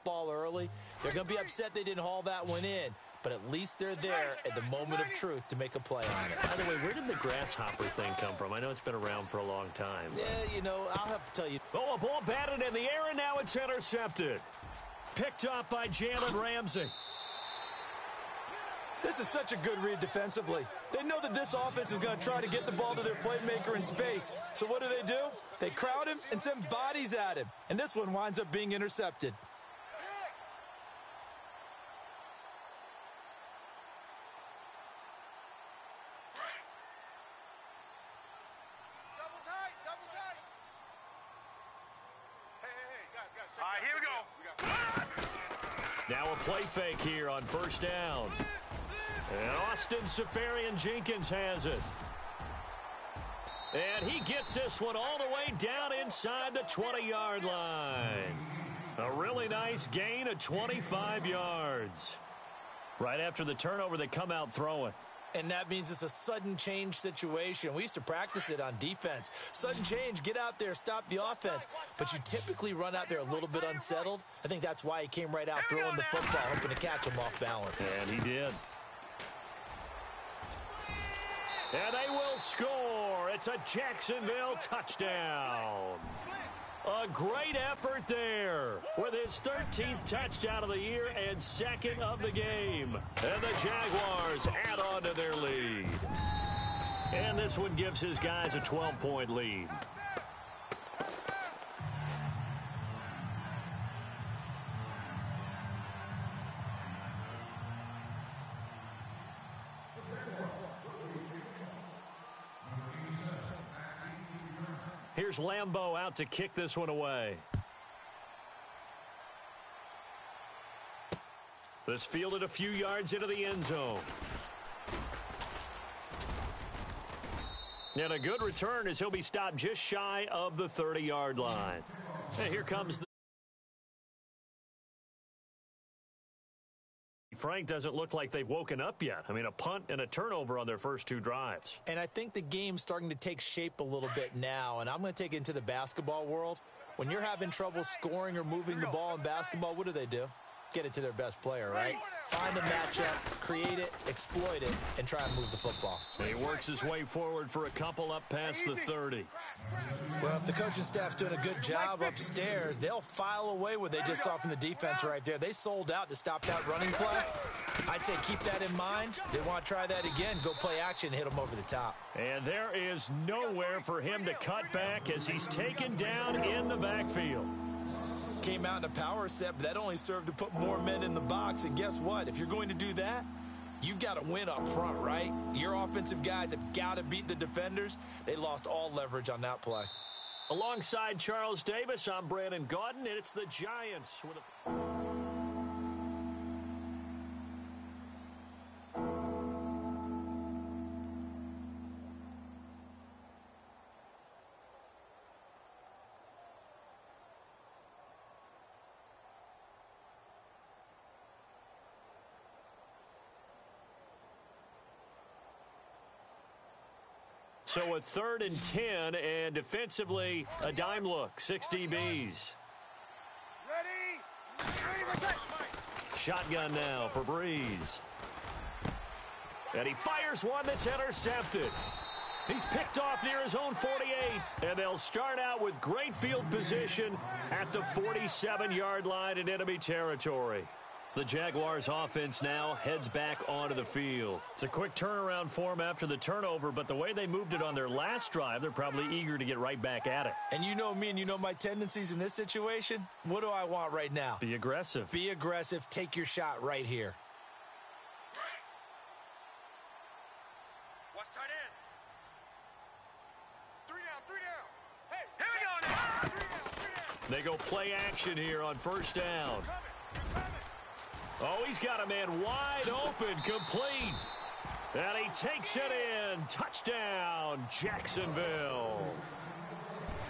ball early, they're going to be upset they didn't haul that one in. But at least they're there at the moment of truth to make a play on it. By the way, where did the grasshopper thing come from? I know it's been around for a long time. Yeah, you know, I'll have to tell you. Oh, a ball batted in the air, and now it's intercepted. Picked off by Jalen Ramsey. This is such a good read defensively. They know that this offense is going to try to get the ball to their playmaker in space. So what do? They crowd him and send bodies at him. And this one winds up being intercepted. All right, here we go. Now a play fake here on first down. And Austin Safarian-Jenkins has it. And he gets this one all the way down inside the 20-yard line. A really nice gain of 25 yards. Right after the turnover, they come out throwing. And that means it's a sudden change situation. We used to practice it on defense. Sudden change, get out there, stop the offense. But you typically run out there a little bit unsettled. I think that's why he came right out throwing the football, hoping to catch him off balance. And he did. And they will score. It's a Jacksonville touchdown. A great effort there with his 13th touchdown of the year and second of the game. And the Jaguars add on to their lead. And this one gives his guys a 12-point lead. Here's Lambeau out to kick this one away. This fielded a few yards into the end zone. And a good return as he'll be stopped just shy of the 30-yard line. And here comes the... Frank, doesn't look like they've woken up yet. I mean, a punt and a turnover on their first two drives. And I think the game's starting to take shape a little bit now, and I'm going to take it into the basketball world. When you're having trouble scoring or moving the ball in basketball, what do? Get it to their best player, right? Find a matchup, create it, exploit it, and try and move the football. And he works his way forward for a couple up past the 30. Well, if the coaching staff's doing a good job upstairs, they'll file away what they just saw from the defense right there. They sold out to stop that running play. I'd say keep that in mind. They want to try that again, go play action, hit them over the top. And there is nowhere for him to cut back as he's taken down in the backfield. Came out in a power set, but that only served to put more men in the box. And guess what? If you're going to do that, you've got to win up front, right? Your offensive guys have got to beat the defenders. They lost all leverage on that play. Alongside Charles Davis, I'm Brandon Gaudin, and it's the Giants with a... So a 3rd and 10, and defensively, a dime look, 6 DBs. Ready? Shotgun now for Breeze. And he fires one that's intercepted. He's picked off near his own 48, and they'll start out with great field position at the 47-yard line in enemy territory. The Jaguars offense now heads back onto the field. It's a quick turnaround for them after the turnover, but the way they moved it on their last drive, they're probably eager to get right back at it. And you know me and you know my tendencies in this situation. What do I want right now? Be aggressive. Be aggressive. Take your shot right here. Watch tight end. 3 down. Hey, here we go now. 3 down. They go play action here on first down. Oh, he's got a man wide open, complete. And he takes it in. Touchdown, Jacksonville.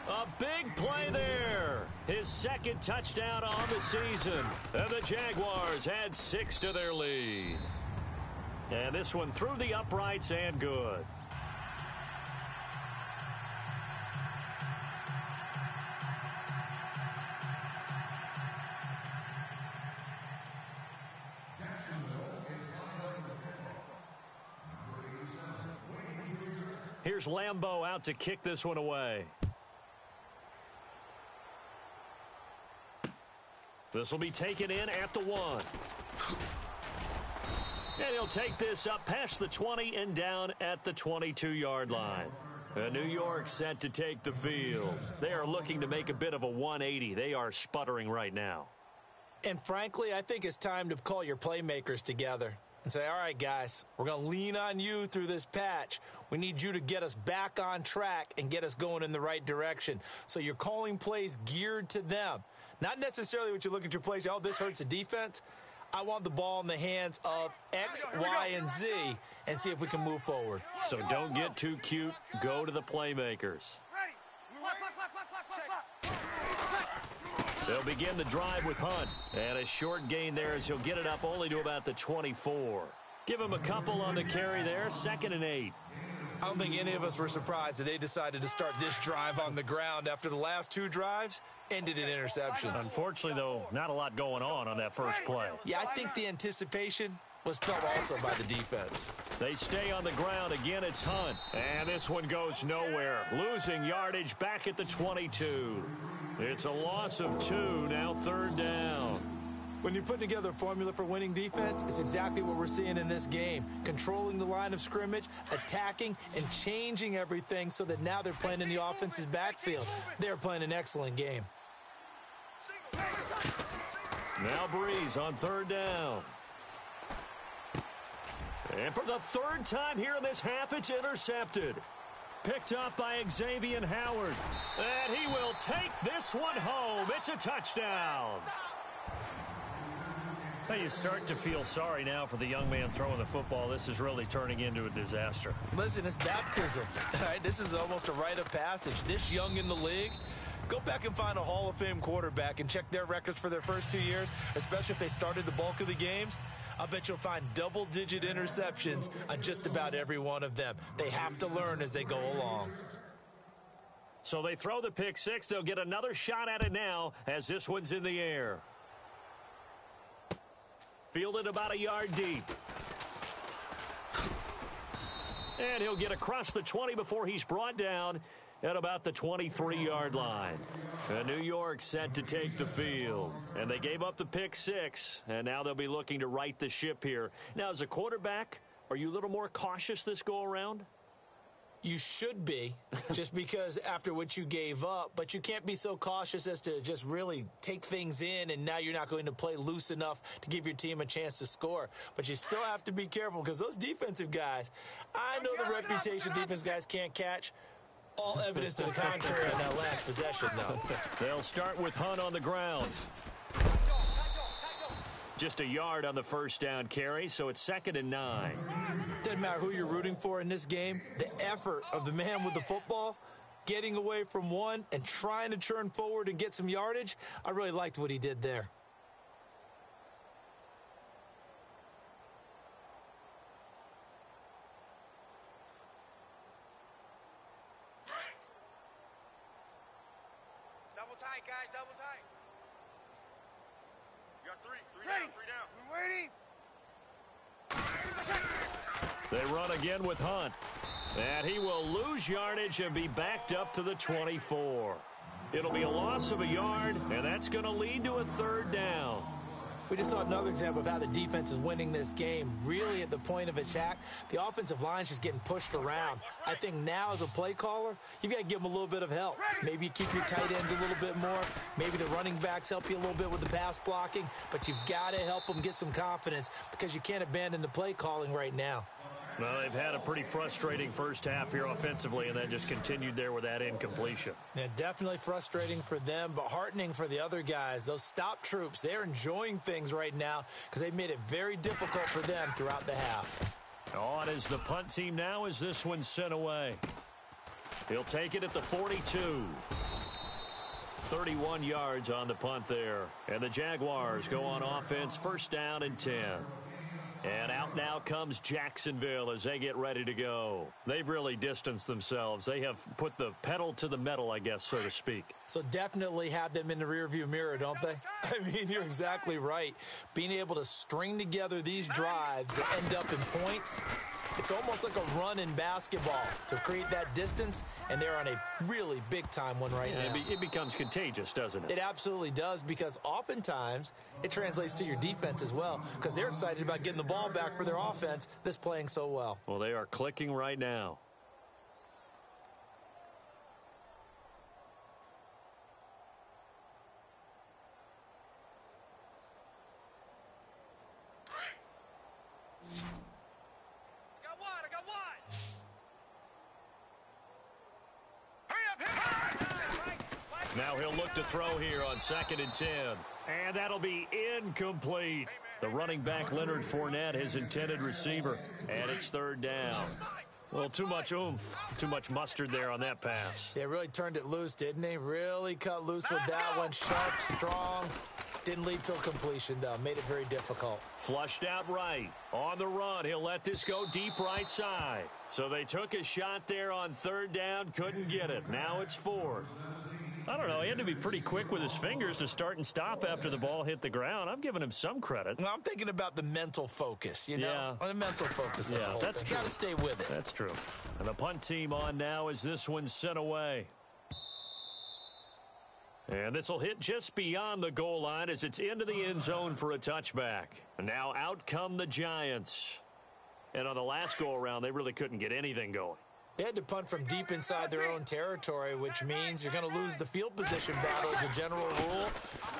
A big play there. His second touchdown on the season. And the Jaguars add 6 to their lead. And this one through the uprights and good. Here's Lambeau out to kick this one away. This will be taken in at the 1. And he'll take this up past the 20 and down at the 22-yard line. New York set to take the field. They are looking to make a bit of a 180. They are sputtering right now. And frankly, I think it's time to call your playmakers together and say, all right, guys, we're going to lean on you through this patch. We need you to get us back on track and get us going in the right direction. So you're calling plays geared to them. Not necessarily what you look at your plays, oh, this hurts the defense. I want the ball in the hands of X, Y, and Z and see if we can move forward. So don't get too cute. Go to the playmakers. They'll begin the drive with Hunt. And a short gain there as he'll get it up only to about the 24. Give him a couple on the carry there. 2nd and 8. I don't think any of us were surprised that they decided to start this drive on the ground after the last 2 drives ended in interceptions. Unfortunately, though, not a lot going on that first play. Yeah, I think the anticipation was felt also by the defense. They stay on the ground. Again, it's Hunt. And this one goes nowhere. Losing yardage back at the 22. It's a loss of 2, now 3rd down. When you're putting together a formula for winning defense, it's exactly what we're seeing in this game. Controlling the line of scrimmage, attacking, and changing everything so that now they're playing in the offense's backfield. They're playing an excellent game. Now Breeze on 3rd down. And for the 3rd time here in this half, it's intercepted. Picked up by Xavier Howard. And he will take this one home. It's a touchdown. Now you start to feel sorry now for the young man throwing the football. This is really turning into a disaster. Listen, it's baptism. All right, this is almost a rite of passage. This young in the league, go back and find a Hall of Fame quarterback and check their records for their first 2 years, especially if they started the bulk of the games. I bet you'll find double-digit interceptions on just about every one of them. They have to learn as they go along. So they throw the pick 6. They'll get another shot at it now as this one's in the air. Fielded about a yard deep. And he'll get across the 20 before he's brought down at about the 23-yard line. And New York set to take the field. And they gave up the pick 6, and now they'll be looking to right the ship here. Now, as a quarterback, are you a little more cautious this go-around? You should be, just because after what you gave up, but you can't be so cautious as to just really take things in, and now you're not going to play loose enough to give your team a chance to score. But you still have to be careful because those defensive guys, I know the reputation defense guys can't catch. All evidence to the contrary on that last possession, though. They'll start with Hunt on the ground. Just a yard on the first down carry, so it's 2nd and 9. Doesn't matter who you're rooting for in this game. The effort of the man with the football, getting away from one and trying to churn forward and get some yardage, I really liked what he did there. Double tight, guys, double tight. You got 3 down, 3 down. We're waiting. They run again with Hunt. And he will lose yardage and be backed up to the 24. It'll be a loss of a yard, and that's going to lead to a 3rd down. We just saw another example of how the defense is winning this game. Really at the point of attack, the offensive line is just getting pushed around. I think now as a play caller, you've got to give them a little bit of help. Maybe you keep your tight ends a little bit more. Maybe the running backs help you a little bit with the pass blocking. But you've got to help them get some confidence because you can't abandon the play calling right now. Well, they've had a pretty frustrating first half here offensively, and then just continued there with that incompletion. Yeah, definitely frustrating for them, but heartening for the other guys. Those stop troops, they're enjoying things right now because they've made it very difficult for them throughout the half. On is the punt team now as this one's sent away. He'll take it at the 42. 31 yards on the punt there. And the Jaguars go on offense, 1st down and 10. And out now comes Jacksonville as they get ready to go. They've really distanced themselves. They have put the pedal to the metal, I guess, so to speak. So definitely have them in the rearview mirror, don't they? I mean, you're exactly right. Being able to string together these drives that end up in points, it's almost like a run in basketball to create that distance, and they're on a really big-time one right now. It becomes contagious, doesn't it? It absolutely does, because oftentimes it translates to your defense as well, because they're excited about getting the ball back for their offense that's playing so well. Well, they are clicking right now. Now he'll look to throw here on 2nd and 10. And that'll be incomplete. The running back, Leonard Fournette, his intended receiver. And it's 3rd down. Well, too much oomph, too much mustard there on that pass. Yeah, really turned it loose, didn't he? Really cut loose with that one. Sharp, strong. Didn't lead to a completion, though. Made it very difficult. Flushed out right. On the run, he'll let this go deep right side. So they took a shot there on 3rd down, couldn't get it. Now it's 4th. I don't know. He had to be pretty quick with his fingers to start and stop after the ball hit the ground. I'm giving him some credit. Well, I'm thinking about the mental focus, you know? Yeah. The mental focus. Yeah, that's true. Got to stay with it. That's true. And the punt team on now as this one's sent away. And this will hit just beyond the goal line as it's into the end zone for a touchback. And now out come the Giants. And on the last go-around, they really couldn't get anything going. They had to punt from deep inside their own territory, which means you're going to lose the field position battle as a general rule.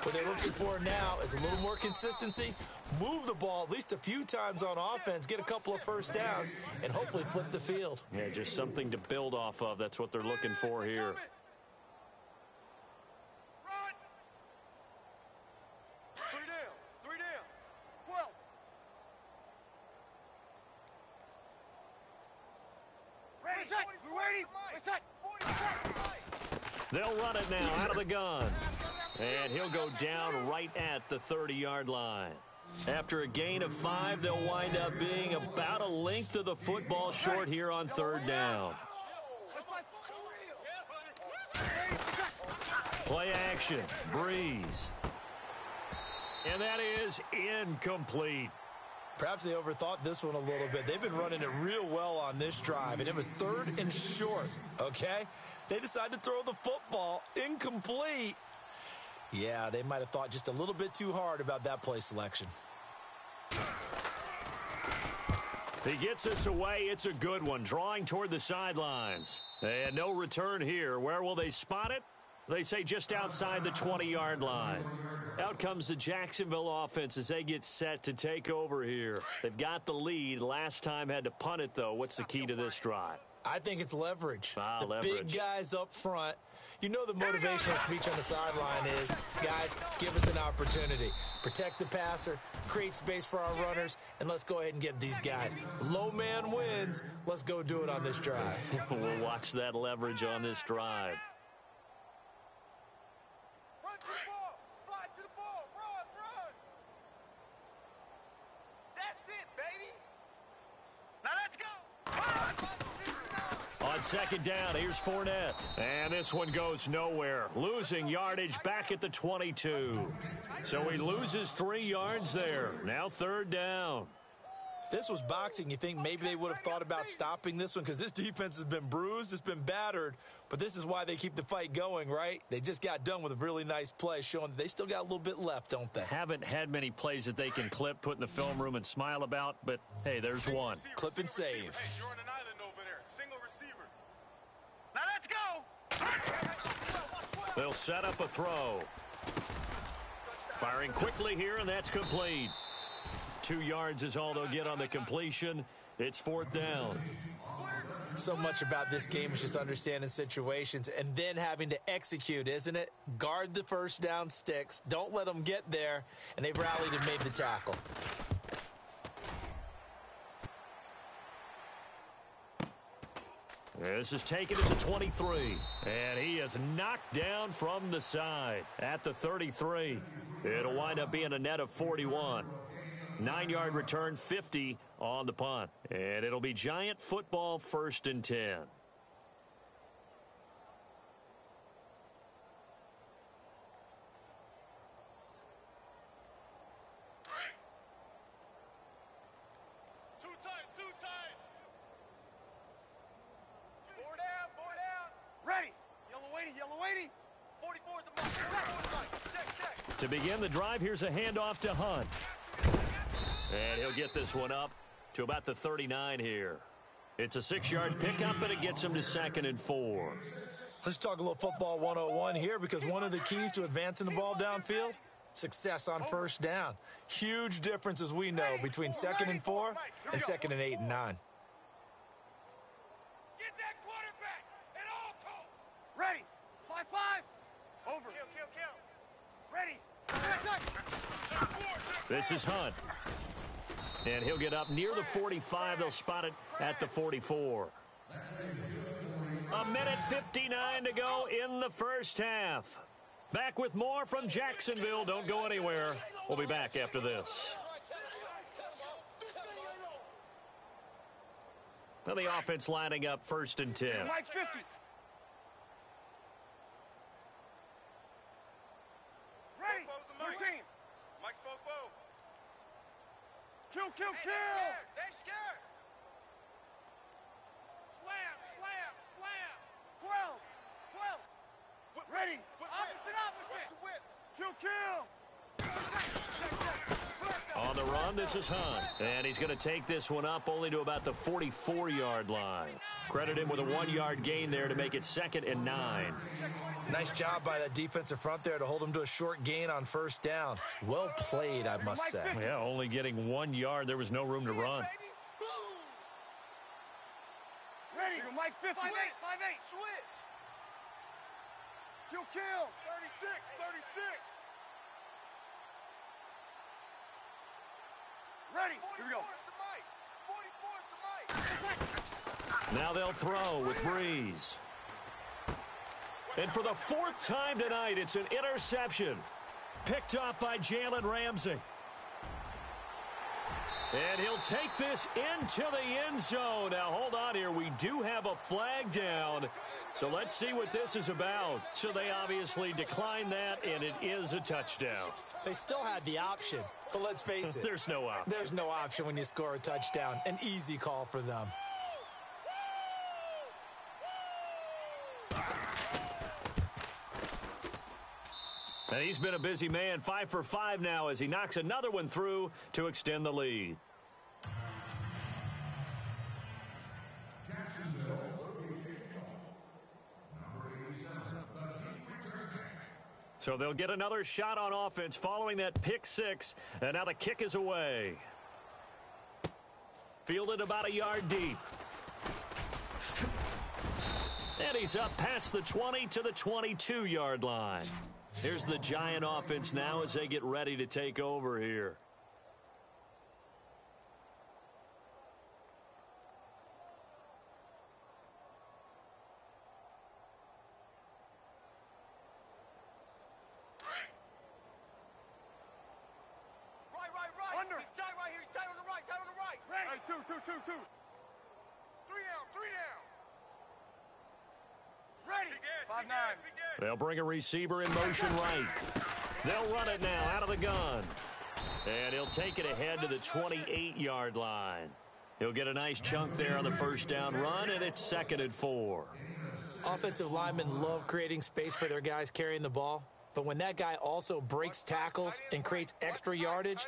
What they're looking for now is a little more consistency, move the ball at least a few times on offense, get a couple of first downs, and hopefully flip the field. Yeah, just something to build off of. That's what they're looking for here. They'll run it now out of the gun. And he'll go down right at the 30-yard line. After a gain of 5, they'll wind up being about a length of the football short here on 3rd down. Play action. Breeze. And that is incomplete. Perhaps they overthought this one a little bit. They've been running it real well on this drive, and it was 3rd and short, okay? They decided to throw the football incomplete. Yeah, they might have thought just a little bit too hard about that play selection. He gets us away. It's a good one, drawing toward the sidelines. And no return here. Where will they spot it? They say just outside the 20-yard line. Out comes the Jacksonville offense as they get set to take over here. They've got the lead. Last time had to punt it, though. What's the key to this drive? I think it's leverage. The leverage. Big guys up front. You know the motivational speech on the sideline is, guys, give us an opportunity. Protect the passer, create space for our runners, and let's go ahead and get these guys. Low man wins. Let's go do it on this drive. We'll watch that leverage on this drive. On 2nd down, here's Fournette. And this one goes nowhere. Losing yardage back at the 22. So he loses 3 yards there. Now 3rd down. If this was boxing, you think maybe they would have thought about stopping this one because this defense has been bruised, it's been battered, but this is why they keep the fight going, right? They just got done with a really nice play showing that they still got a little bit left, don't they? Haven't had many plays that they can clip, put in the film room and smile about, but hey, there's one. Clip and save. Hey, you're on an island over there. Single receiver. Now let's go. They'll set up a throw. Firing quickly here, and that's complete. 2 yards is all they'll get on the completion. It's 4th down. So much about this game is just understanding situations and then having to execute, isn't it? Guard the first down sticks. Don't let them get there. And they've rallied and made the tackle. This is taken at the 23. And he is knocked down from the side at the 33. It'll wind up being a net of 41. 9-yard return, 50 on the punt. And it'll be Giant football 1st and 10. To begin the drive, here's a handoff to Hunt. And he'll get this one up to about the 39 here. It's a 6-yard pickup, and it gets him to 2nd and 4. Let's talk a little football 101 here, because one of the keys to advancing the ball downfield, success on first down. Huge difference, as we know, between 2nd and 4 and 2nd and 8 and 9. Get that quarterback at all costs. Ready. 5-5. Over. Kill. Ready. This is Hunt. And he'll get up near the 45. They'll spot it at the 44. A minute 59 to go in the first half. Back with more from Jacksonville. Don't go anywhere. We'll be back after this. Now the offense lining up 1st and 10. Mike 50. Ready. 13. Mike's Bobo. Kill. They scared. Slam. 12. Ready. Opposite. Kill. On the run, this is Hunt. And he's going to take this one up only to about the 44-yard line. Credit him with a 1-yard gain there to make it 2nd and 9. Nice job by that defensive front there to hold him to a short gain on first down. Well played, I must say. Yeah, only getting 1 yard. There was no room to run. Ready. Mike 50. 5-8. Switch. Kill. 36. Ready. Here we go. 44's the Mike. Now they'll throw with Breeze. And for the 4th time tonight, it's an interception. Picked up by Jalen Ramsey. And he'll take this into the end zone. Now, hold on here. We do have a flag down. So let's see what this is about. So they obviously declined that, and it is a touchdown. They still had the option, but let's face it. There's no option. There's no option when you score a touchdown. An easy call for them. And he's been a busy man, 5 for 5 now as he knocks another one through to extend the lead. So they'll get another shot on offense following that pick 6, and now the kick is away. Fielded about a yard deep. And he's up past the 20 to the 22-yard line. Here's the Giant offense now as they get ready to take over here. Right. Under. He's tight right here. He's tight on the right. Ready. Hey, two. 3 down. Ready. 5-9. They'll bring a receiver in motion right. They'll run it now out of the gun. And he'll take it ahead to the 28-yard line. He'll get a nice chunk there on the first down run, and it's 2nd and 4. Offensive linemen love creating space for their guys carrying the ball. But when that guy also breaks tackles and creates extra yardage,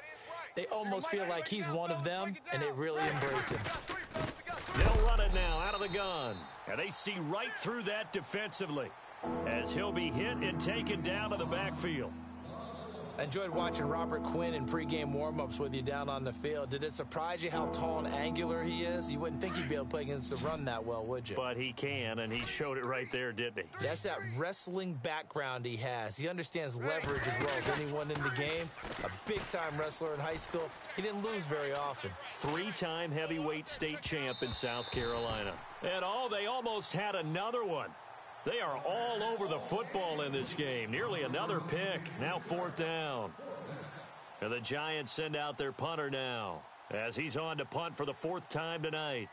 they almost feel like he's one of them, and they really embrace him. They'll run it now out of the gun. And they see right through that defensively as he'll be hit and taken down to the backfield. I enjoyed watching Robert Quinn in pregame warm-ups with you down on the field. Did it surprise you how tall and angular he is? You wouldn't think he'd be able to play against the run that well, would you? But he can, and he showed it right there, didn't he? That's that wrestling background he has. He understands leverage as well as anyone in the game. A big-time wrestler in high school. He didn't lose very often. 3-time heavyweight state champ in South Carolina. And they almost had another one. They are all over the football in this game. Nearly another pick. Now 4th down. And the Giants send out their punter now as he's on to punt for the 4th time tonight.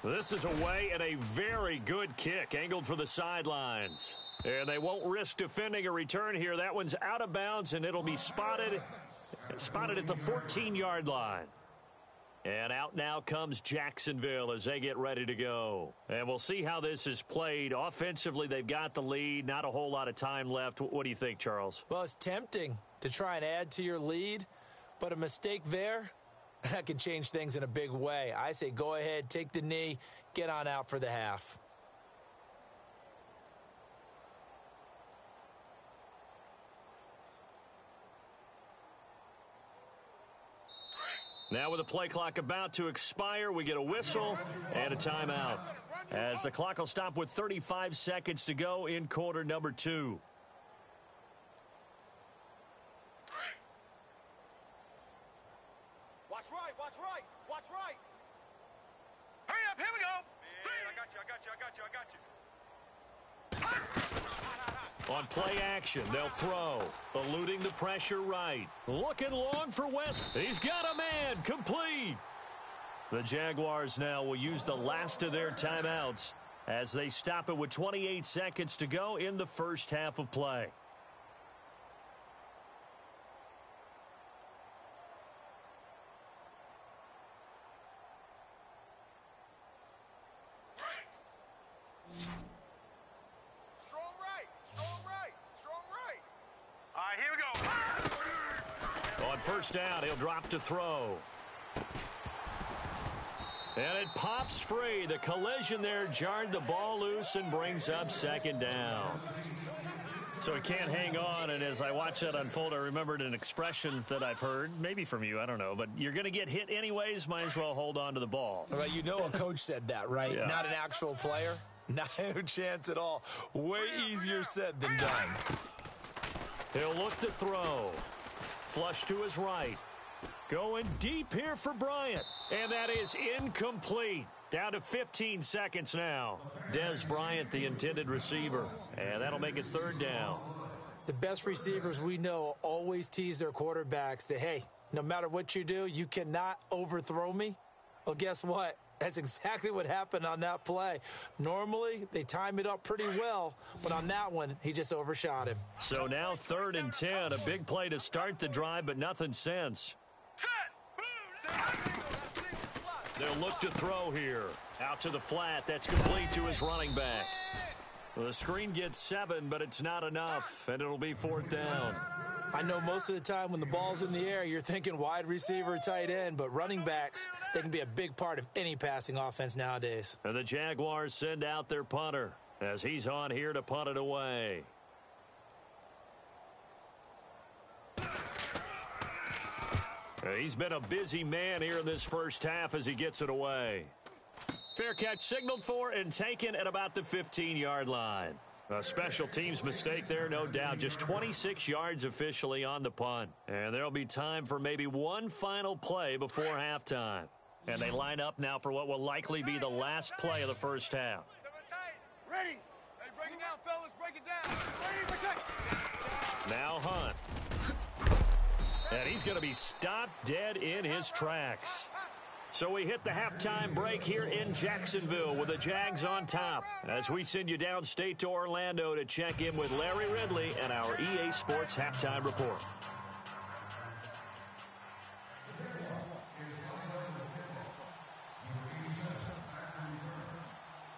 This is away and a very good kick angled for the sidelines. And they won't risk defending a return here. That one's out of bounds, and it'll be spotted at the 14-yard line. And out now comes Jacksonville as they get ready to go. And we'll see how this is played. Offensively, they've got the lead. Not a whole lot of time left. What do you think, Charles? Well, it's tempting to try and add to your lead, but a mistake there, that can change things in a big way. I say go ahead, take the knee, get on out for the half. Now with the play clock about to expire, we get a whistle and a timeout. As the clock will stop with 35 seconds to go in quarter number 2. Watch right, watch right, watch right. Hurry up, here we go. Man, I got you. On play action, they'll throw. Eluding the pressure right. Looking long for West. He's got a man. Complete. The Jaguars now will use the last of their timeouts as they stop it with 28 seconds to go in the first half of play. All right, here we go. On first down, he'll drop to throw. And it pops free. The collision there jarred the ball loose and brings up second down. So he can't hang on, and as I watch that unfold, I remembered an expression that I've heard, maybe from you, I don't know, but you're going to get hit anyways, might as well hold on to the ball. Well, you know a coach said that, right? Yeah. Not an actual player. Not a chance at all. Way easier said than done. He'll look to throw. Flush to his right. Going deep here for Bryant. And that is incomplete. Down to 15 seconds now. Dez Bryant, the intended receiver. And that'll make it third down. The best receivers we know always tease their quarterbacks that, hey, no matter what you do, you cannot overthrow me. Well, guess what? That's exactly what happened on that play. Normally, they time it up pretty well, but on that one, he just overshot him. So now 3rd and 10, a big play to start the drive, but nothing since. They'll look to throw here. Out to the flat. That's complete to his running back. Well, the screen gets 7, but it's not enough, and it'll be 4th down. I know most of the time when the ball's in the air, you're thinking wide receiver, tight end, but running backs, they can be a big part of any passing offense nowadays. And the Jaguars send out their punter as he's on here to punt it away. He's been a busy man here in this first half as he gets it away. Fair catch signaled for and taken at about the 15-yard line. A special teams mistake there, no doubt. Just 26 yards officially on the punt. And there'll be time for maybe one final play before halftime. And they line up now for what will likely be the last play of the first half. Ready. Hey, break it down, fellas. Break it down. Ready, Now Hunt. And he's going to be stopped dead in his tracks. So we hit the halftime break here in Jacksonville with the Jags on top as we send you downstate to Orlando to check in with Larry Ridley and our EA Sports Halftime Report.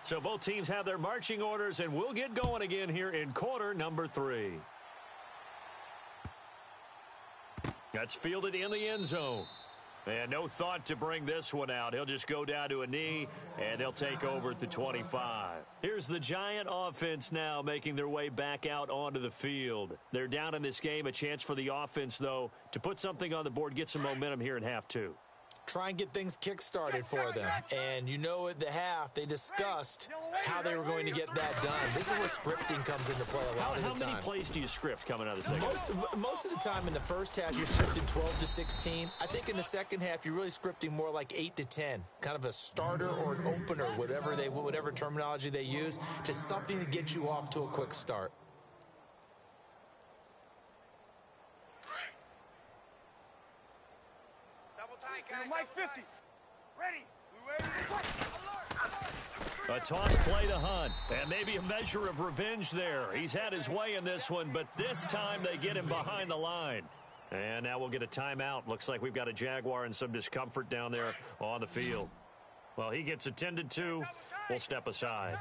So both teams have their marching orders, and we'll get going again here in quarter number 3. That's fielded in the end zone. And no thought to bring this one out. He'll just go down to a knee, and they'll take over at the 25. Here's the Giant offense now making their way back out onto the field. They're down in this game. A chance for the offense, though, to put something on the board, get some momentum here in half 2. Try and get things kick-started for them. And you know at the half, they discussed how they were going to get that done. This is where scripting comes into play a lot of the time. How many plays do you script coming out of the second? Most of the time in the first half, you're scripting 12 to 16. I think in the second half, you're really scripting more like 8 to 10. Kind of a starter or an opener, whatever terminology they use. Just something to get you off to a quick start. Mike 50. Ready. A toss play to Hunt, and maybe a measure of revenge there. He's had his way in this one, but this time they get him behind the line. And now we'll get a timeout. Looks like we've got a Jaguar and some discomfort down there on the field. Well, he gets attended to. We'll step aside.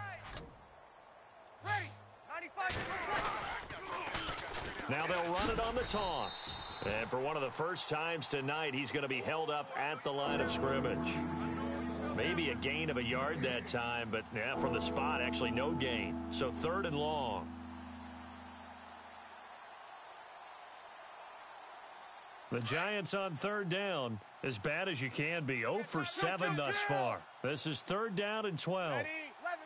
Ready. 95. Now they'll run it on the toss. And for one of the first times tonight, he's going to be held up at the line of scrimmage. Maybe a gain of a yard that time, but yeah, from the spot, actually no gain. So 3rd and long. The Giants on 3rd down, as bad as you can be. 0 for 7 thus far. This is 3rd down and 12. Ready. 11.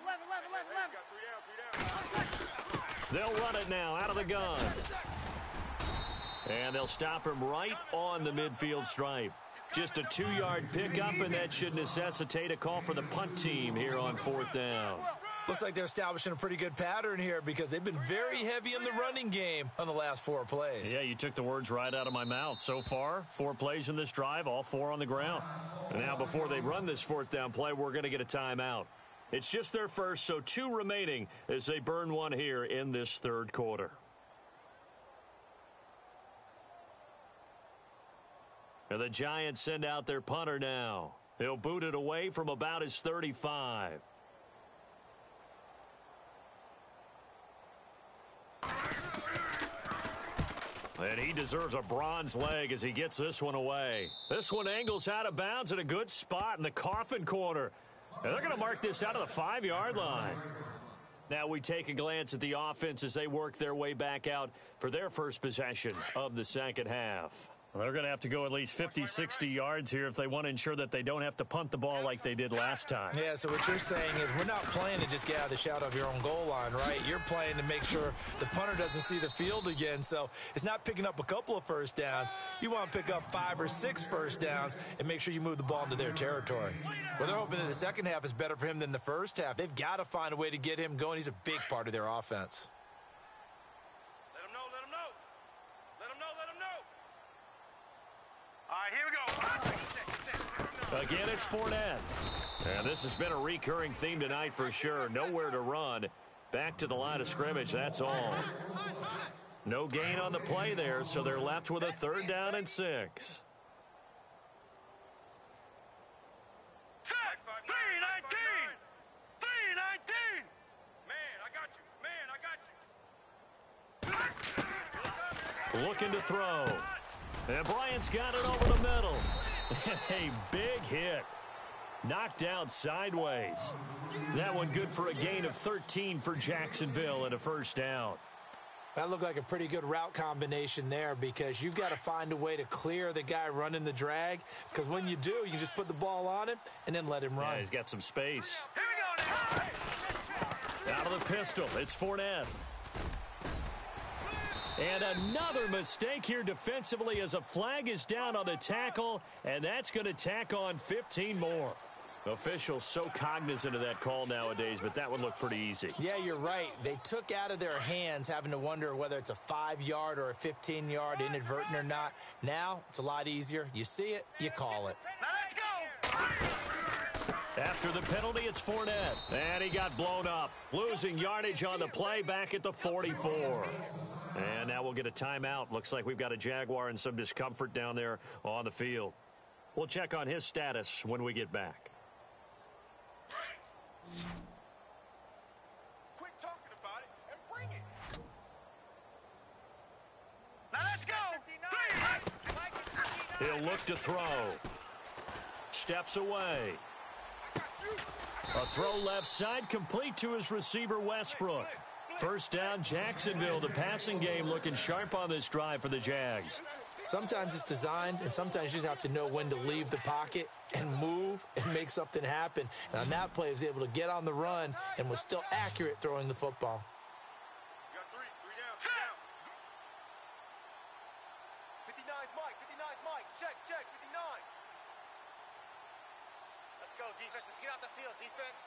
They'll run it now out of the gun. And they'll stop him right on the midfield stripe. Just a 2-yard pickup, and that should necessitate a call for the punt team here on 4th down. Looks like they're establishing a pretty good pattern here because they've been very heavy in the running game on the last 4 plays. Yeah, you took the words right out of my mouth. So far, 4 plays in this drive, all 4 on the ground. And now before they run this 4th down play, we're going to get a timeout. It's just their first, so 2 remaining as they burn one here in this 3rd quarter. And the Giants send out their punter now. He'll boot it away from about his 35. And he deserves a bronze leg as he gets this one away. This one angles out of bounds in a good spot in the coffin corner. And they're going to mark this out of the 5-yard line. Now we take a glance at the offense as they work their way back out for their first possession of the second half. Well, they're going to have to go at least 50, 60 yards here if they want to ensure that they don't have to punt the ball like they did last time. Yeah, so what you're saying is we're not playing to just get out of the shadow of your own goal line, right? You're playing to make sure the punter doesn't see the field again. So it's not picking up a couple of first downs. You want to pick up 5 or 6 first downs and make sure you move the ball into their territory. Well, they're hoping that the second half is better for him than the first half. They've got to find a way to get him going. He's a big part of their offense. Let him know. Let him know. Let him know. Let him know. All right, here we go. Again, it's Fournette. And this has been a recurring theme tonight for sure. Nowhere to run. Back to the line of scrimmage, that's all. No gain on the play there, so they're left with a 3rd down and 6. 3-19. Man, I got you. Man, I got you. Looking to throw. And Bryant's got it over the middle. A big hit. Knocked out sideways. That one good for a gain of 13 for Jacksonville and a 1st down. That looked like a pretty good route combination there because you've got to find a way to clear the guy running the drag because when you do, you just put the ball on him and then let him run. Yeah, he's got some space. Here we go now. Out of the pistol, it's Fournette. And another mistake here defensively as a flag is down on the tackle, and that's going to tack on 15 more. Officials so cognizant of that call nowadays, but that would look pretty easy. Yeah, you're right. They took out of their hands having to wonder whether it's a 5-yard or a 15-yard inadvertent or not. Now, it's a lot easier. You see it, you call it. Now let's go. After the penalty, it's Fournette. And he got blown up. Losing yardage on the play back at the 44. And now we'll get a timeout. Looks like we've got a Jaguar and some discomfort down there on the field. We'll check on his status when we get back. Quit talking about it and bring it. Now let's go. He'll look to throw. Steps away. A throw left side complete to his receiver Westbrook. 1st down Jacksonville. The passing game looking sharp on this drive for the Jags. Sometimes it's designed, and sometimes you just have to know when to leave the pocket and move and make something happen. And on that play, he was able to get on the run and was still accurate throwing the football. You got 3 down, 3 down. 59's Mike. Check, 59. Let's go, defense. Let's get out the field, defense.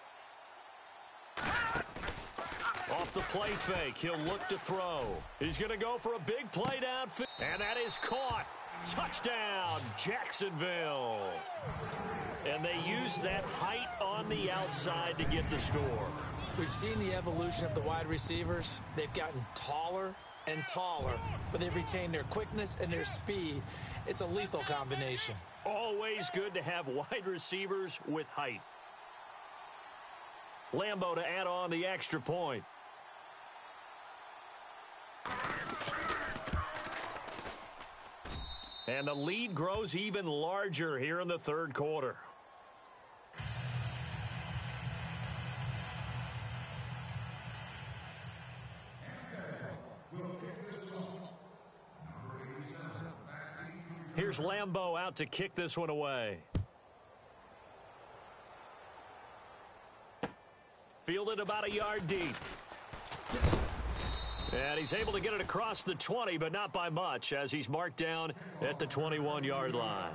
Off the play fake, he'll look to throw. He's going to go for a big play downfield. And that is caught. Touchdown, Jacksonville. And they use that height on the outside to get the score. We've seen the evolution of the wide receivers. They've gotten taller, and taller, but they retain their quickness and their speed. It's a lethal combination. Always good to have wide receivers with height. Lambo to add on the extra point. And the lead grows even larger here in the third quarter. Here's Lambo out to kick this one away. Fielded about a yard deep. And he's able to get it across the 20, but not by much, as he's marked down at the 21-yard line.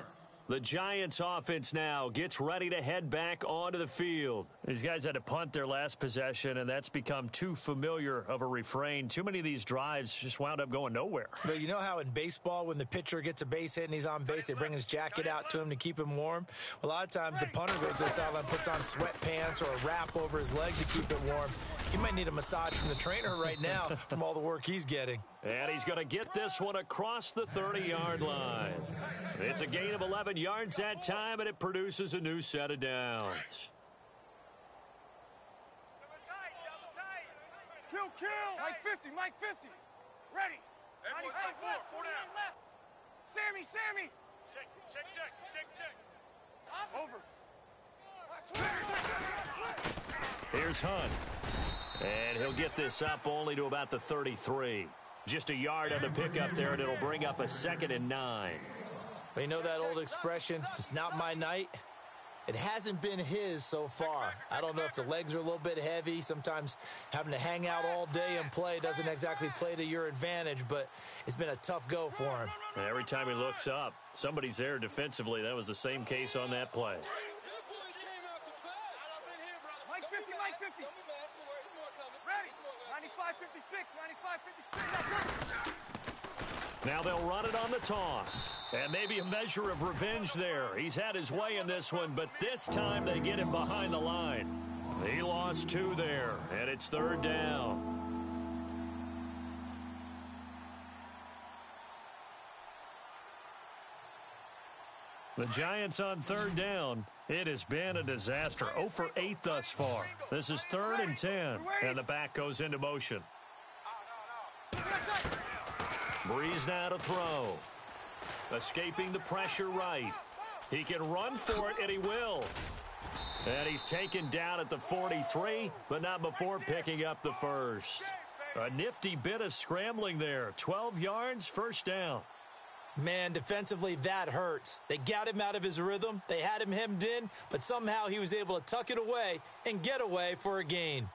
The Giants offense now gets ready to head back onto the field. These guys had to punt their last possession, and that's become too familiar of a refrain. Too many of these drives just wound up going nowhere. But you know how in baseball, when the pitcher gets a base hit and he's on base, they bring his jacket out to him to keep him warm? Well, a lot of times the punter goes to the sideline, puts on sweatpants or a wrap over his leg to keep it warm. He might need a massage from the trainer right now from all the work he's getting. And he's going to get this one across the 30-yard line. It's a gain of 11 yards that time, and it produces a new set of downs. Kill. Mike 50. Ready. 4 down. Sammy. Check. Over. Here's Hunt. And he'll get this up only to about the 33. Just a yard on the pickup there, and it'll bring up a 2nd and 9. But you know that old expression, it's not my night? It hasn't been his so far. I don't know if the legs are a little bit heavy. Sometimes having to hang out all day and play doesn't exactly play to your advantage, but it's been a tough go for him. Every time he looks up, somebody's there defensively. That was the same case on that play. Mike 50. Ready. 95-56. Now they'll run it on the toss. And maybe a measure of revenge there. He's had his way in this one, but this time they get him behind the line. He lost 2 there, and it's 3rd down. The Giants on 3rd down. It has been a disaster. 0 for 8 thus far. This is 3rd and 10, and the back goes into motion. Breeze now to throw. Escaping the pressure right. He can run for it, and he will. And he's taken down at the 43, but not before picking up the first. A nifty bit of scrambling there. 12 yards, 1st down. Man, defensively, that hurts. They got him out of his rhythm. They had him hemmed in, but somehow he was able to tuck it away and get away for a gain.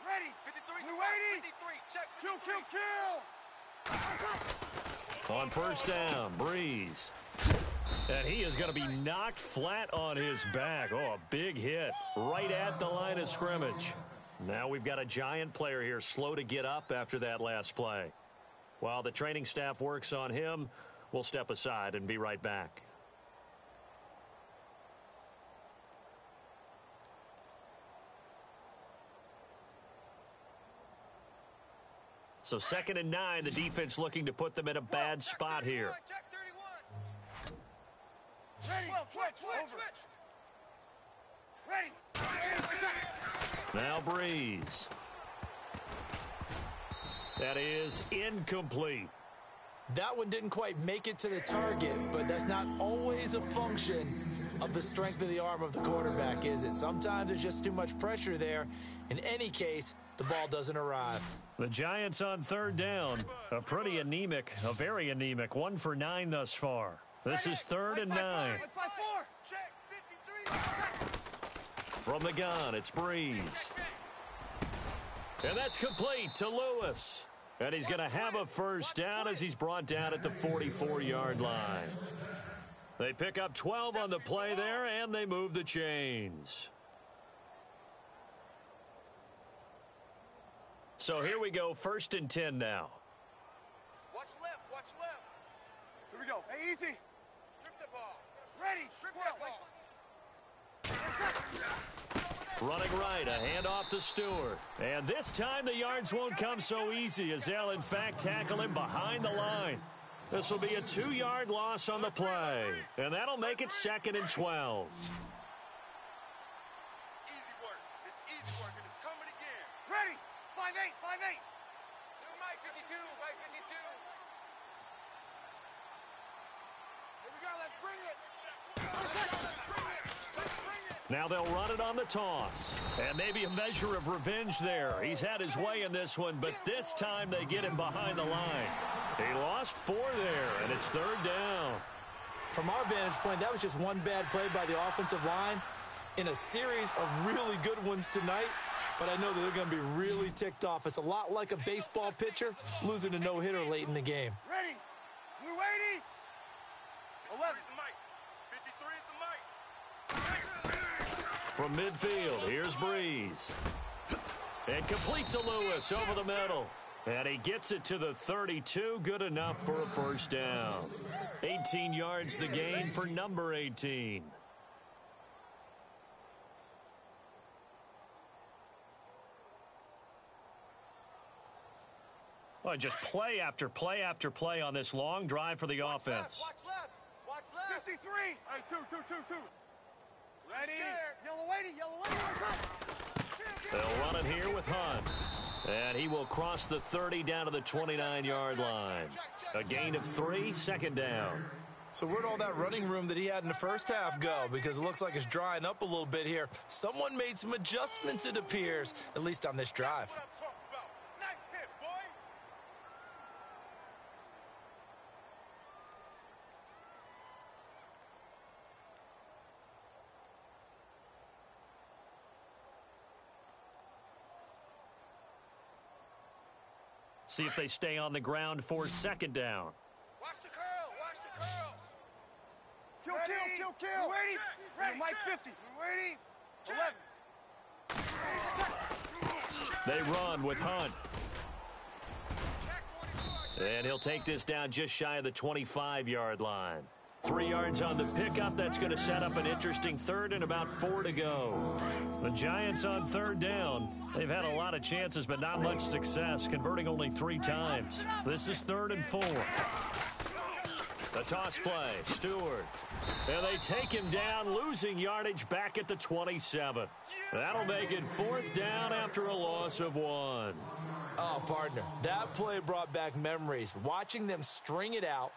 Ready. 53. Check. Kill. On 1st down, Breeze. And he is going to be knocked flat on his back. Oh, a big hit right at the line of scrimmage. Now we've got a Giant player here slow to get up after that last play. While the training staff works on him, we'll step aside and be right back. So 2nd and 9, the defense looking to put them in a bad spot here. Ready. Ready. Now Breeze. That is incomplete. That one didn't quite make it to the target, but that's not always a function of the strength of the arm of the quarterback, is it? Sometimes there's just too much pressure there. In any case, the ball doesn't arrive. The Giants on 3rd down. A very anemic 1 for 9 thus far. This is 3rd and 9. From the gun, it's Breeze. And that's complete to Lewis. And he's going to have a 1st down as he's brought down at the 44-yard line. They pick up 12 on the play there, and they move the chains. So here we go, 1st and 10 now. Watch left, watch left. Here we go. Hey, easy. Strip the ball. Ready. Strip that ball. Running right, a handoff to Stewart. And this time the yards won't come so easy as they'll, in fact, tackle him behind the line. This will be a 2-yard loss on the play. And that'll make it 2nd and 12. Easy work. It's easy work, and it's coming again. Ready. 5-8, 5-8. Mike 52, Mike 52. Here we go, let's bring it. Let's bring it. Let's bring it. Now they'll run it on the toss. And maybe a measure of revenge there. He's had his way in this one, but this time they get him behind the line. He lost 4 there, and it's 3rd down. From our vantage point, that was just one bad play by the offensive line in a series of really good ones tonight. But I know that they're going to be really ticked off. It's a lot like a baseball pitcher losing a no-hitter late in the game. Ready. We're waiting. 11. The mic. 53 is the mic. From midfield, here's Breeze. And complete to Lewis over the middle. And he gets it to the 32, good enough for a 1st down. 18 yards the gain for number 18. Well, just play after play after play on this long drive for the offense. Watch left. Watch left. 53. Hey, 2. Ready. Yellow waiting. They'll run it here with Hunt. And he will cross the 30 down to the 29-yard line. A gain of 3, 2nd down. So where'd all that running room that he had in the first half go? Because it looks like it's drying up a little bit here. Someone made some adjustments, it appears, at least on this drive. What I'm talking about. Nice hit, boy. See if they stay on the ground for 2nd down. Watch the curl. Watch the curls. Kill. We're waiting. Ready. Mike 50. We're waiting. 11. They run with Hunt. And he'll take this down just shy of the 25-yard line. 3 yards on the pickup. That's going to set up an interesting 3rd and about 4 to go. The Giants on 3rd down. They've had a lot of chances, but not much success, converting only 3 times. This is 3rd and 4. The toss play, Stewart. And they take him down, losing yardage back at the 27. That'll make it 4th down after a loss of 1. Oh, partner, that play brought back memories. Watching them string it out,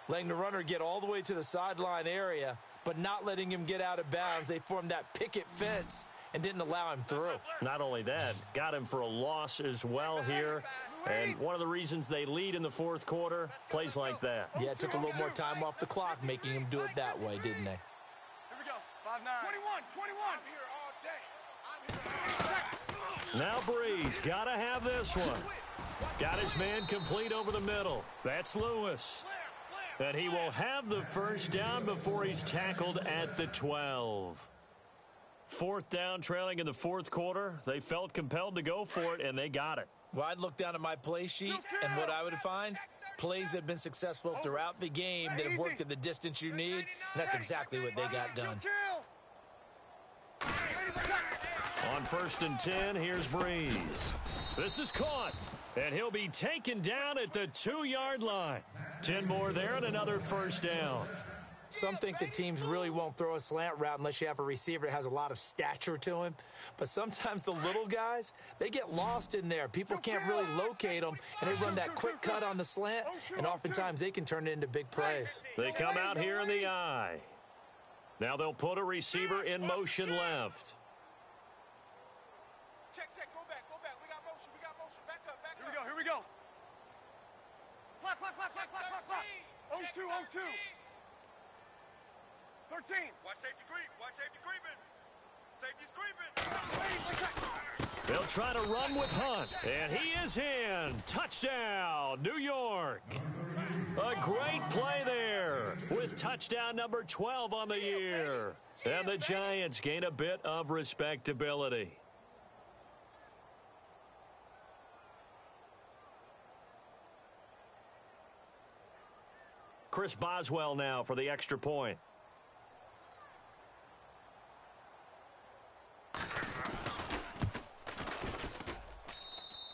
letting the runner get all the way to the sideline area, but not letting him get out of bounds. They formed that picket fence and didn't allow him through. Not only that, got him for a loss as well here. And one of the reasons they lead in the 4th quarter, plays like that. Yeah, it took a little more time off the clock, making him do it that way, didn't they? Here we go. 5-9. 21. Now Breeze, got to have this one. Got his man complete over the middle. That's Lewis. And he will have the 1st down before he's tackled at the 12. 4th down, trailing in the 4th quarter. They felt compelled to go for it, and they got it. Well, I'd look down at my play sheet, and what I would find, plays have been successful throughout the game that have worked at the distance you need, and that's exactly what they got done. On 1st and 10, here's Breeze. This is caught, and he'll be taken down at the 2-yard line. 10 more there and another 1st down. Some think that teams really won't throw a slant route unless you have a receiver that has a lot of stature to him. But sometimes the little guys, they get lost in there. People can't really locate them, and they run that quick cut on the slant, and oftentimes they can turn it into big plays. They come out here in the eye. Now they'll put a receiver in motion left. Check. Go back. We got motion. Back up. Here we go. Clock. 0-2. 13. Watch safety creeping. Safety's creeping. They'll try to run with Hunt, and he is in. Touchdown, New York. A great play there with touchdown number 12 on the year. And the Giants gain a bit of respectability. Chris Boswell now for the extra point.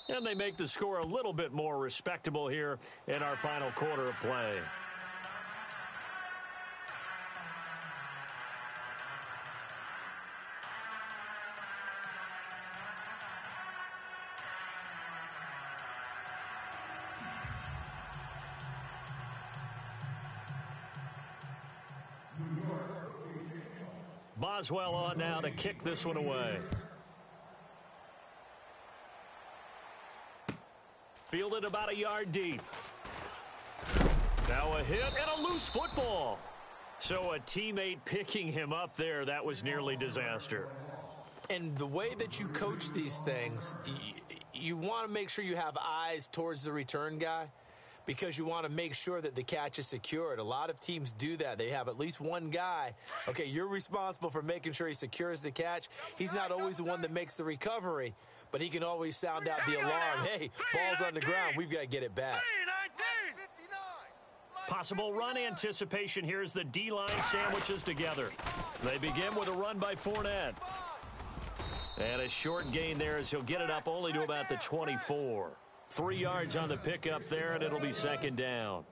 And they make the score a little bit more respectable here in our final quarter of play. Boswell on now to kick this one away. Fielded about a yard deep. Now a hit and a loose football. So a teammate picking him up there, that was nearly disaster. And the way that you coach these things, you want to make sure you have eyes towards the return guy because you want to make sure that the catch is secured. A lot of teams do that. They have at least one guy. Okay, you're responsible for making sure he secures the catch. He's not always the one that makes the recovery, but he can always sound out the alarm. Hey, ball's on the ground. We've got to get it back. Possible run anticipation here as the D-line sandwiches together. They begin with a run by Fournette. And a short gain there as he'll get it up only to about the 24. 3 yards on the pickup there, and it'll be second down.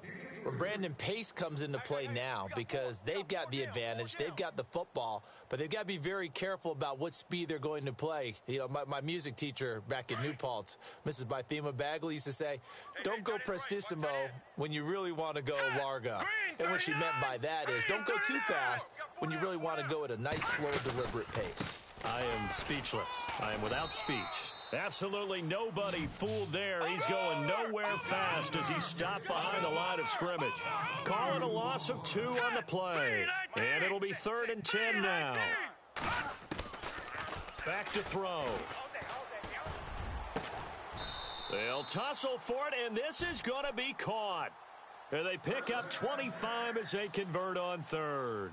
Well, Brandon, pace comes into play now because they've got the advantage. They've got the football, but they've got to be very careful about what speed they're going to play. You know, my music teacher back in New Paltz, Mrs. Bythema Bagley, used to say, don't go prestissimo when you really want to go largo. And what she meant by that is don't go too fast when you really want to go at a nice, slow, deliberate pace. I am speechless. I am without speech. Absolutely nobody fooled there. He's going nowhere fast as he stopped behind the line of scrimmage. Calling a loss of 2 on the play. And it'll be 3rd and 10 now. Back to throw. They'll tussle for it, and this is going to be caught. And they pick up 25 as they convert on 3rd.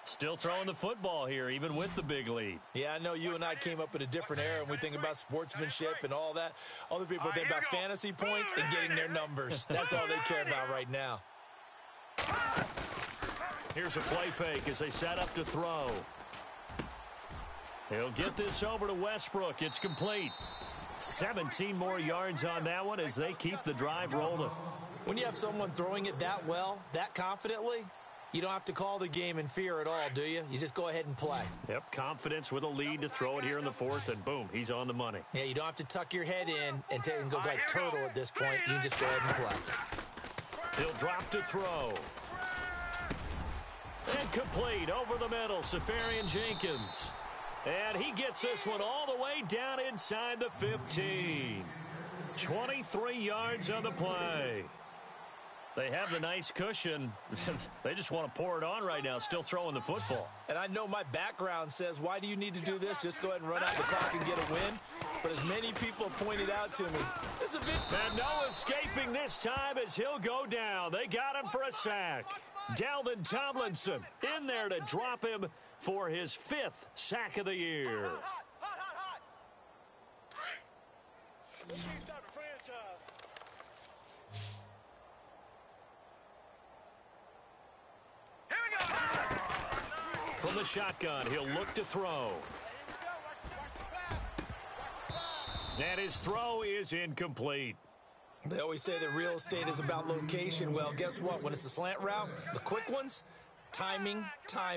Still throwing the football here, even with the big lead. Yeah, I know you and I came up in a different era, and we think about sportsmanship and all that. Other people think about fantasy points and getting their numbers. That's all they care about right now. Here's a play fake as they set up to throw. He'll get this over to Westbrook. It's complete. 17 more yards on that one as they keep the drive rolling. When you have someone throwing it that well, that confidently, you don't have to call the game in fear at all, do you? You just go ahead and play. Yep, confidence with a lead to throw it here in the 4th, and boom, he's on the money. Yeah, you don't have to tuck your head in and go like turtle at this point. You can just go ahead and play. He'll drop to throw. And complete over the middle, Safarian Jenkins. And he gets this one all the way down inside the 15. 23 yards on the play. They have the nice cushion. They just want to pour it on right now, still throwing the football. And I know my background says, why do you need to do this? Just go ahead and run out the clock and get a win. But as many people pointed out to me, this is a bit... And no escaping this time as he'll go down. They got him for a sack. Dalvin Tomlinson in there to drop him for his 5th sack of the year. From the shotgun, he'll look to throw. And his throw is incomplete. They always say that real estate is about location. Well, guess what? When it's a slant route, the quick ones, timing. Got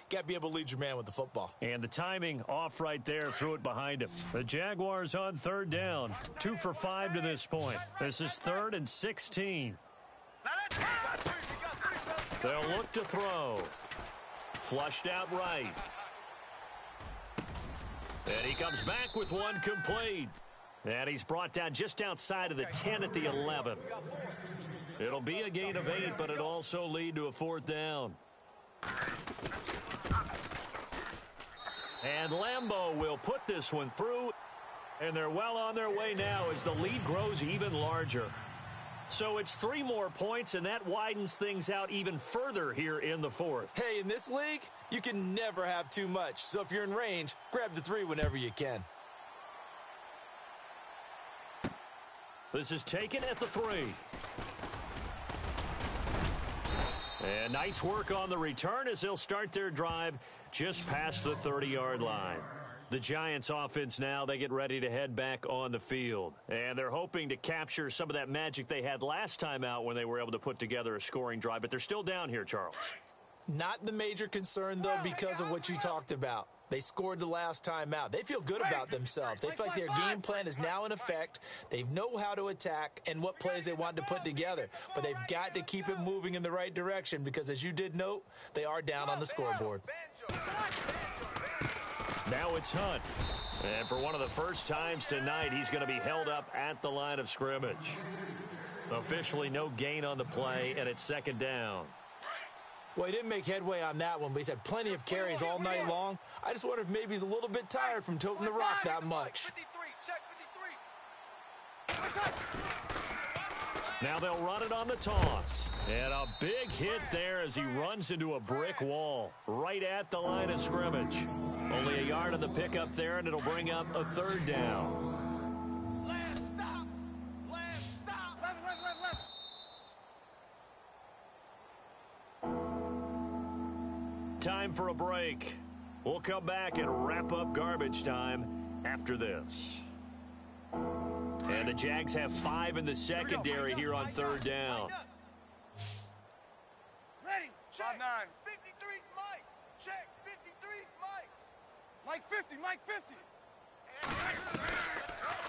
to be able to lead your man with the football. And the timing off right there, threw it behind him. The Jaguars on 3rd down. 2 for 5 to this point. This is 3rd and 16. They'll look to throw. Flushed out right. And he comes back with one complete. And he's brought down just outside of the 10 at the 11. It'll be a gain of 8, but it'll also lead to a 4th down. And Lambeau will put this one through. And they're well on their way now as the lead grows even larger. So it's 3 more points, and that widens things out even further here in the 4th. Hey, in this league, you can never have too much. So if you're in range, grab the 3 whenever you can. This is taken at the 3. And nice work on the return as they'll start their drive just past the 30-yard line. The Giants offense now, they get ready to head back on the field. And they're hoping to capture some of that magic they had last time out when they were able to put together a scoring drive. But they're still down here, Charles. Not the major concern, though, because of what you talked about. They scored the last time out. They feel good about themselves. They feel like their game plan is now in effect. They know how to attack and what plays they want to put together. But they've got to keep it moving in the right direction because, as you did note, they are down on the scoreboard. Now it's Hunt. And for one of the first times tonight, he's going to be held up at the line of scrimmage. Officially no gain on the play, and it's second down. Well, he didn't make headway on that one, but he's had plenty of carries all night long. I just wonder if maybe he's a little bit tired from toting the rock that much. Now they'll run it on the toss. And a big hit there as he runs into a brick wall right at the line of scrimmage. Only a yard on the pickup there, and it'll bring up a third down. Time for a break. We'll come back and wrap up garbage time after this. And the Jags have 5 in the secondary here on third down. Ready. 5-9. 53's Mike. Check. 53's Mike. Mike 50. Mike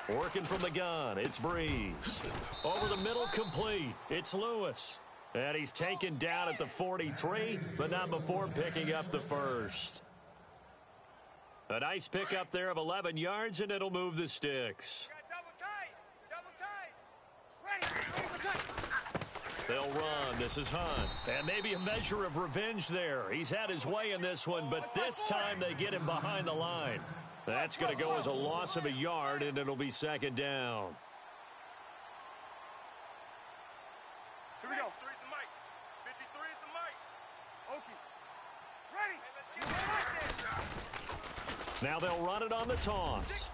50. Working from the gun, it's Breeze. Over the middle, complete. It's Lewis. And he's taken down at the 43, but not before picking up the first. A nice pickup there of 11 yards, and it'll move the sticks. They'll run. This is Hunt. And maybe a measure of revenge there. He's had his way in this one, but this time they get him behind the line. That's going to go as a loss of a yard, and it'll be second down. Here we go. 53's the mic. 53's the mic. Okay. Ready. Now they'll run it on the toss.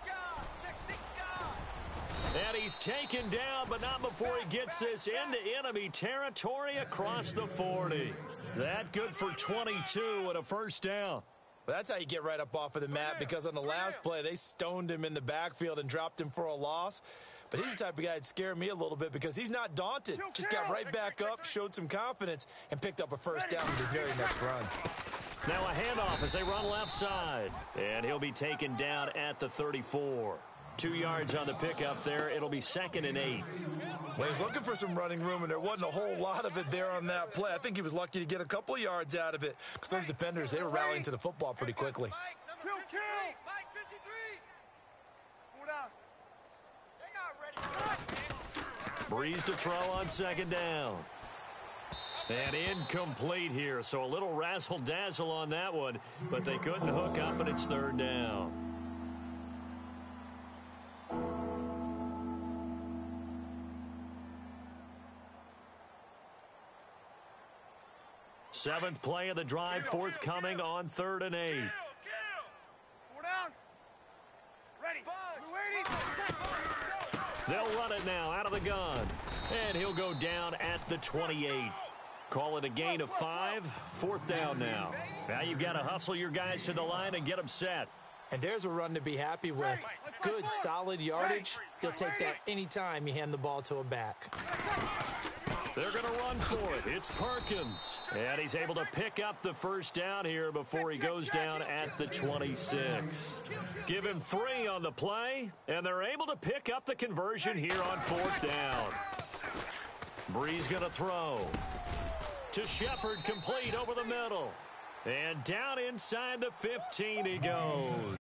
And he's taken down, but not before he gets this into enemy territory across the 40. That good for 22 and a first down. Well, that's how you get right up off of the mat, because on the last play, they stoned him in the backfield and dropped him for a loss. But he's the type of guy that'd scare me a little bit because he's not daunted. Just got right back up, showed some confidence, and picked up a first down with his very next run. Now a handoff as they run left side. And he'll be taken down at the 34. 2 yards on the pickup there. It'll be 2nd and 8. Well, he's looking for some running room, and there wasn't a whole lot of it there on that play. I think he was lucky to get a couple of yards out of it because those defenders, they were rallying to the football pretty quickly. Kill. Mike 53. Pull down. Breeze to throw on second down. And incomplete here, so a little razzle-dazzle on that one, but they couldn't hook up, and it's third down. Seventh play of the drive, forthcoming on 3rd and 8. Pull down. Ready. They'll run it now out of the gun. And he'll go down at the 28. Call it a gain of 5. 4th down now. Now you've got to hustle your guys to the line and get them set. And there's a run to be happy with. Good, solid yardage. He'll take that anytime you hand the ball to a back. They're going to run for it. It's Perkins. And he's able to pick up the first down here before he goes down at the 26. Give him 3 on the play, and they're able to pick up the conversion here on 4th down. Breeze going to throw. To Shepard, complete over the middle. And down inside the 15 he goes.